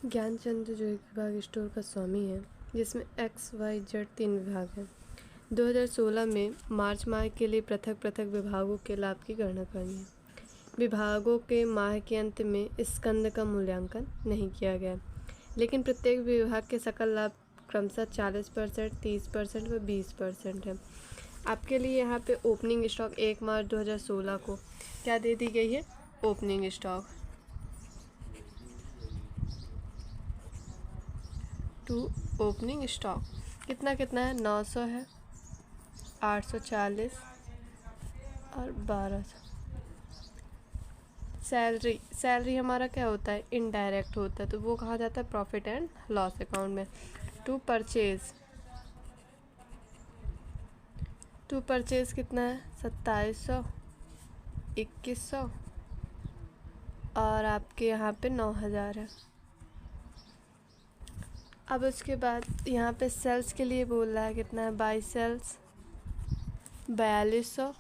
ज्ञानचंद जो एक विभाग स्टोर का स्वामी है, जिसमें XYZ 3 विभाग हैं, 2016 में मार्च माह के लिए पृथक पृथक विभागों के लाभ की गणना करनी है। विभागों के माह के अंत में स्कंद का मूल्यांकन नहीं किया गया, लेकिन प्रत्येक विभाग के सकल लाभ क्रमशः 40%, 30% व 20% है। आपके लिए यहाँ पे ओपनिंग स्टॉक 1 मार्च 2016 को क्या दे दी गई है? Opening stock to opening stock कितना है? 900 है, 840 और 1200। सैलरी हमारा क्या होता है? इनडायरेक्ट होता है, तो वो कहा जाता है प्रॉफिट एंड लॉस अकाउंट में। टू परचेज कितना है? 2700, 2100 और आपके यहाँ पे 9000 है। अब उसके बाद यहाँ पे सेल्स के लिए बोल रहा है कितना है? बाई सेल्स 4200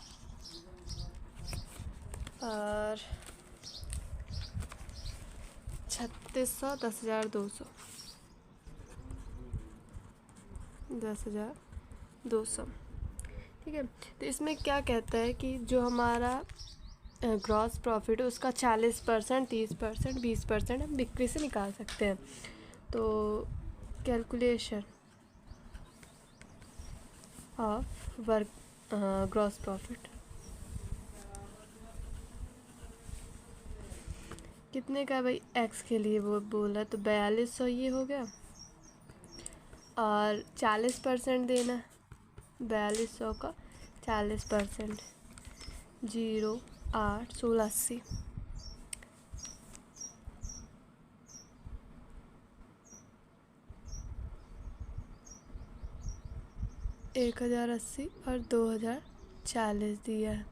और 3600, 10,200, 10,200। ठीक है, तो इसमें क्या कहता है कि जो हमारा ग्रॉस प्रॉफिट है उसका 40%, 30%, 20% हम बिक्री से निकाल सकते हैं। तो calculation of work gross profit कितने का भाई? एक्स के लिए वो बोला तो 4200 ये हो गया और 40% देना है। 4200 का 40%, 0, 8, 16, 80। 1080 और 2040 दिया है।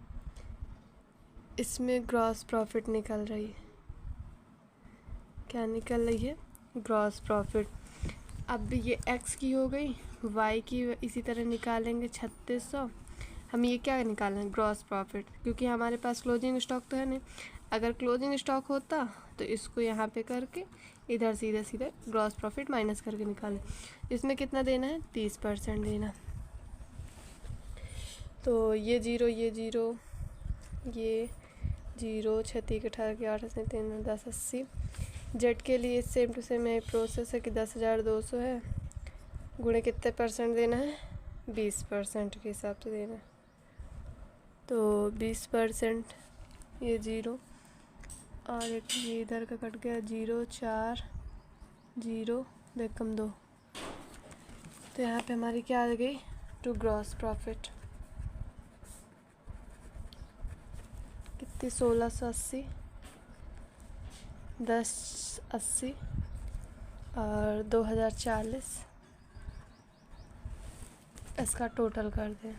इसमें ग्रॉस प्रॉफिट निकल रही है। क्या निकल रही है? Gross profit. अब ये एक्स की हो गई, वाई की इसी तरह निकालेंगे 3600। हम ये क्या निकालेंगे? ग्रॉस प्रॉफिट, क्योंकि हमारे पास क्लोजिंग स्टॉक तो है नहीं। अगर क्लोजिंग स्टॉक होता तो इसको यहाँ पे करके इधर सीधे सीधे ग्रॉस प्रॉफिट माइनस करके निकालें। इसमें कितना देना है? 30% देना। तो ये जीरो, ये जीरो, ये 0, 36, 18, 8, 3, 10, 80। जेड के लिए सेम टू सेम यही प्रोसेस है कि 10,200 है, गुणे कितने परसेंट देना है? 20% के हिसाब से देना है। तो 20%, ये 0 और एक ये इधर का कट गया, 0, 4, 0, 2 कम 2। तो यहाँ पे हमारी क्या आ गई? टू ग्रॉस प्रॉफिट कितनी? 1680, 1080 और 2040। इसका टोटल कर दें,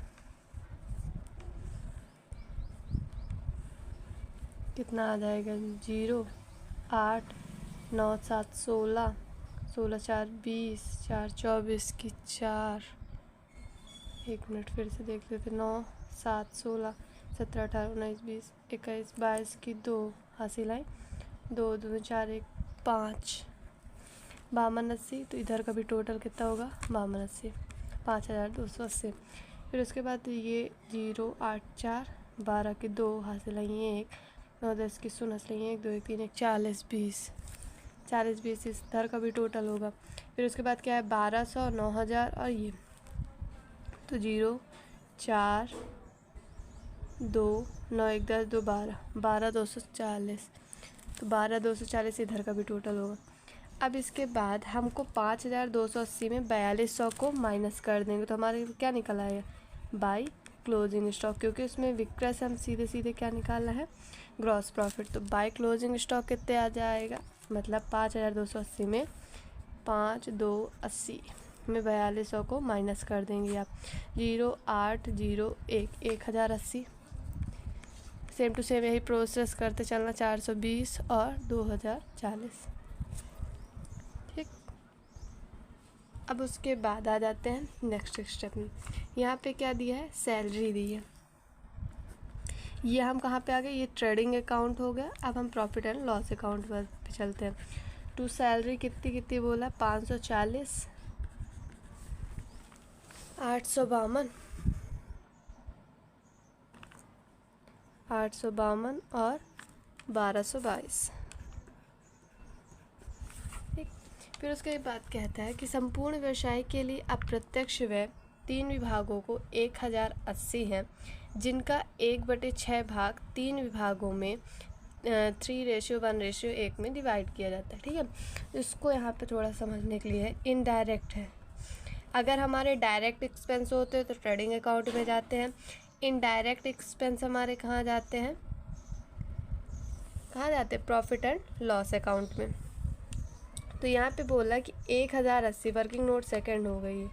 कितना आ जाएगा? 0, 8, 9, 7, 16, 16, 4, 20, 4, 24 की 4। एक मिनट फिर से देख लेते। 9, 7, 16, 17, 18, 19, 20, 21, 22 की 2 हासिल आई। 2, 2, 4, 1, 5, 5280। तो इधर का भी टोटल कितना होगा? 5280, 5280। फिर उसके बाद ये 0, 8, 4, 12 की 2 हासिल आई 1, 9, 10 की 0 हासिल आई 1, 2, 1, 3, 1, 40, 20, 40, 20 इधर का भी टोटल होगा। फिर उसके बाद क्या है? 1200, 9000 और ये तो 0, 4, 2, 9, 1, 10, 2, 12, 12,240। तो 12,240 इधर का भी टोटल होगा। अब इसके बाद हमको 5,280 में 4200 को माइनस कर देंगे तो हमारे क्या निकल आएगा? बाई क्लोजिंग स्टॉक, क्योंकि उसमें विक्रय से हम सीधे सीधे क्या निकालना है? Gross profit. तो बाई क्लोजिंग स्टॉक कितने आ जाएगा? मतलब 5,280 में 5,280 में 4200 को माइनस कर देंगे आप। 0, 8, 0, 1, 1080। सेम टू सेम यही प्रोसेस करते चलना। 420 और 2040। ठीक, अब उसके बाद आ जाते हैं नेक्स्ट स्टेप में। यहाँ पे क्या दिया है? सैलरी दी है। ये हम कहाँ पे आ गए? ये ट्रेडिंग अकाउंट हो गया। अब हम प्रॉफिट एंड लॉस अकाउंट पर चलते हैं। टू सैलरी कितनी कितनी बोला, 540, 852, 852 और 1222। ठीक, फिर उसके बाद कहता है कि संपूर्ण व्यवसाय के लिए अप्रत्यक्ष व्यय 3 विभागों को 1080 है, जिनका 1/6 भाग 3 विभागों में 3:1:1 में डिवाइड किया जाता है। ठीक है, इसको यहाँ पे थोड़ा समझने के लिए है, इनडायरेक्ट है। अगर हमारे डायरेक्ट एक्सपेंस होते हैं तो ट्रेडिंग अकाउंट में जाते हैं, इनडायरेक्ट एक्सपेंस हमारे कहाँ जाते हैं, प्रॉफिट एंड लॉस अकाउंट में। तो यहाँ पे बोला कि 1080 वर्किंग नोट सेकंड हो गई,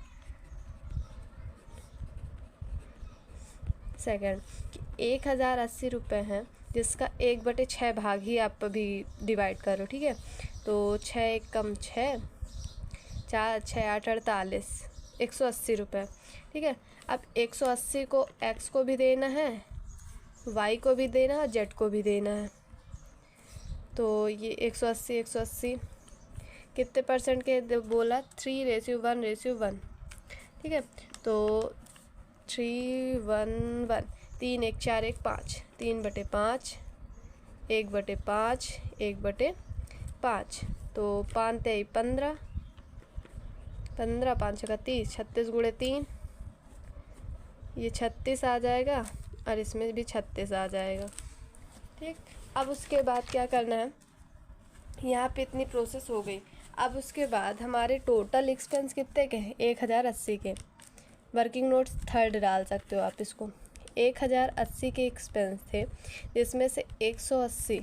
सेकंड कि 1080 रुपये हैं, जिसका 1/6 भाग ही आप अभी डिवाइड करो। ठीक है, तो 6 एक कम 6, 4 6 8 48, 180 रुपये। ठीक है, अब 180 को एक्स को भी देना है, वाई को भी देना है, जेड को भी देना है। तो ये 180 कितने परसेंट के बोला, 3:1:1। ठीक है, तो 3:1:1, 3 1 4 1 5, 3/5, 1/5, 1/5, तो 5 3 15, 15 5 का 30, 36 × 3, ये 36 आ जाएगा और इसमें भी 36 आ जाएगा। ठीक, अब उसके बाद क्या करना है, यहाँ पे इतनी प्रोसेस हो गई। अब उसके बाद हमारे टोटल एक्सपेंस कितने के हैं, 1080 के। वर्किंग नोट्स थर्ड डाल सकते हो आप इसको। 1080 के एक्सपेंस थे, जिसमें से 180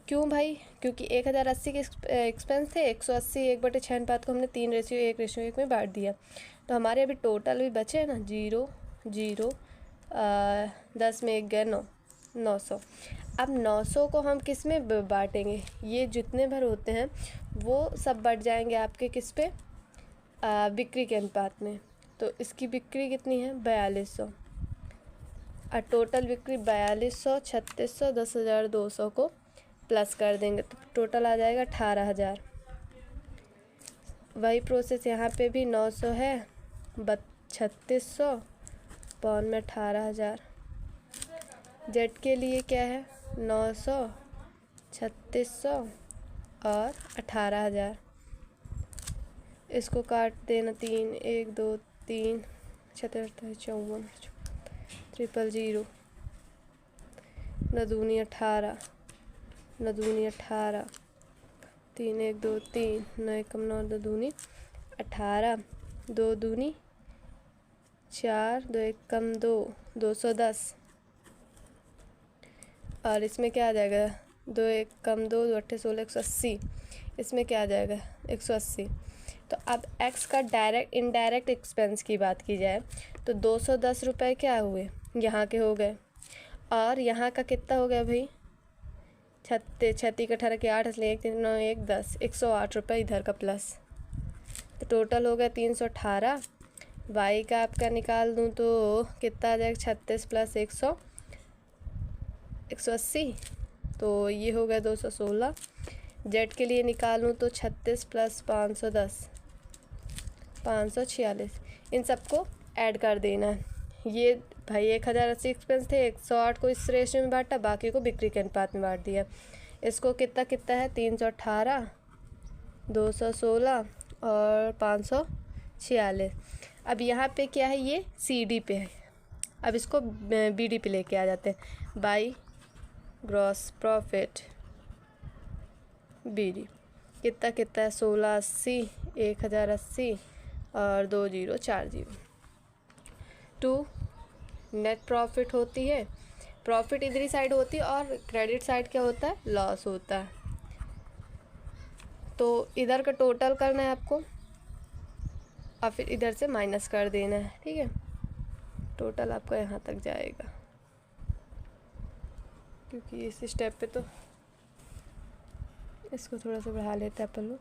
क्यों भाई, क्योंकि 1080 के एक्सपेंस थे, 180 1/6 अनुपात को हमने 3:1:1 में बांट दिया। तो हमारे अभी टोटल भी बचे हैं ना, 0 0, 10 में 1 गया 9, 900। अब 900 को हम किस में बांटेंगे, ये जितने भर होते हैं वो सब बढ़ जाएंगे आपके किस पे, बिक्री के अनुपात में। तो इसकी बिक्री कितनी है, 4200, और टोटल बिक्री 4200, 3600, 10,200 को प्लस कर देंगे तो टोटल आ जाएगा 18,000। वही प्रोसेस यहाँ पे भी 900 है, 3600 पौन में 18,000। जेड के लिए क्या है, 900, 3600 और 18,000। इसको काट देना, 3 1 2 3 76 54 000, 9 दूनी 18, 9 दूनी 18, 3 1 2 3, 9 1 9, 2 दूनी 18, 2 दूनी 4, 2 1 2, 210। और इसमें क्या आ जाएगा, 2 1 2, 2 8 16, 180। इसमें क्या आ जाएगा, 180। तो अब एक्स का डायरेक्ट इनडायरेक्ट एक्सपेंस की बात की जाए तो 210 रुपये क्या हुए, यहाँ के हो गए, और यहाँ का कितना हो गया भाई, 36 36 का 18 के 8, इसलिए 1 3 9 1 10, 108 रुपये इधर का प्लस। तो टोटल हो गया 318। वाई का आपका निकाल दूँ तो कितना आ जाएगा, 36 + 100, 180, तो ये हो गया 216। जेड के लिए निकालूँ तो 36 + 510, 546। इन सबको ऐड कर देना है। ये भाई 1080 एक्सपेंस थे, 108 को इस रेशियो में बांटा, बाकी को बिक्री के अनुपात में बांट दिया। इसको कितना कितना है, 318, 216 और 546। अब यहाँ पे क्या है, ये CD पे है। अब इसको BD पे लेके आ जाते हैं, बाई ग्रॉस प्रॉफिट BD। कितना कितना है, 1680, 1080 और 2040। 2 नेट प्रॉफिट होती है, प्रॉफिट इधरी साइड होती है और क्रेडिट साइड क्या होता है, लॉस होता है। तो इधर का टोटल करना है आपको और फिर इधर से माइनस कर देना है। ठीक है, टोटल आपका यहाँ तक जाएगा, क्योंकि इस स्टेप पे तो इसको थोड़ा सा बढ़ा लेते हैं अपन लोग।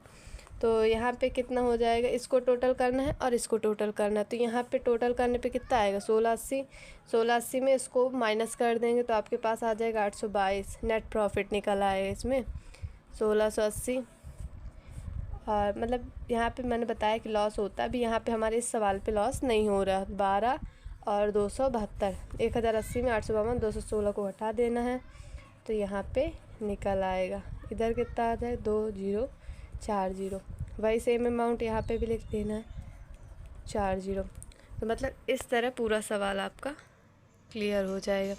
तो यहाँ पे कितना हो जाएगा, इसको टोटल करना है और इसको टोटल करना है। तो यहाँ पे टोटल करने पे कितना आएगा, 1680। 1680 में इसको माइनस कर देंगे तो आपके पास आ जाएगा 822। नेट प्रॉफिट निकल आएगा इसमें 1680। और मतलब यहाँ पे मैंने बताया कि लॉस होता है, अभी यहाँ पे हमारे इस सवाल पे लॉस नहीं हो रहा। 12 और 272, 1080 में 852, 216 को हटा देना है तो यहाँ पे निकल आएगा। इधर कितना आ जाए, 2040। वही सेम अमाउंट यहाँ पे भी लिख देना है, 40। तो मतलब इस तरह पूरा सवाल आपका क्लियर हो जाएगा।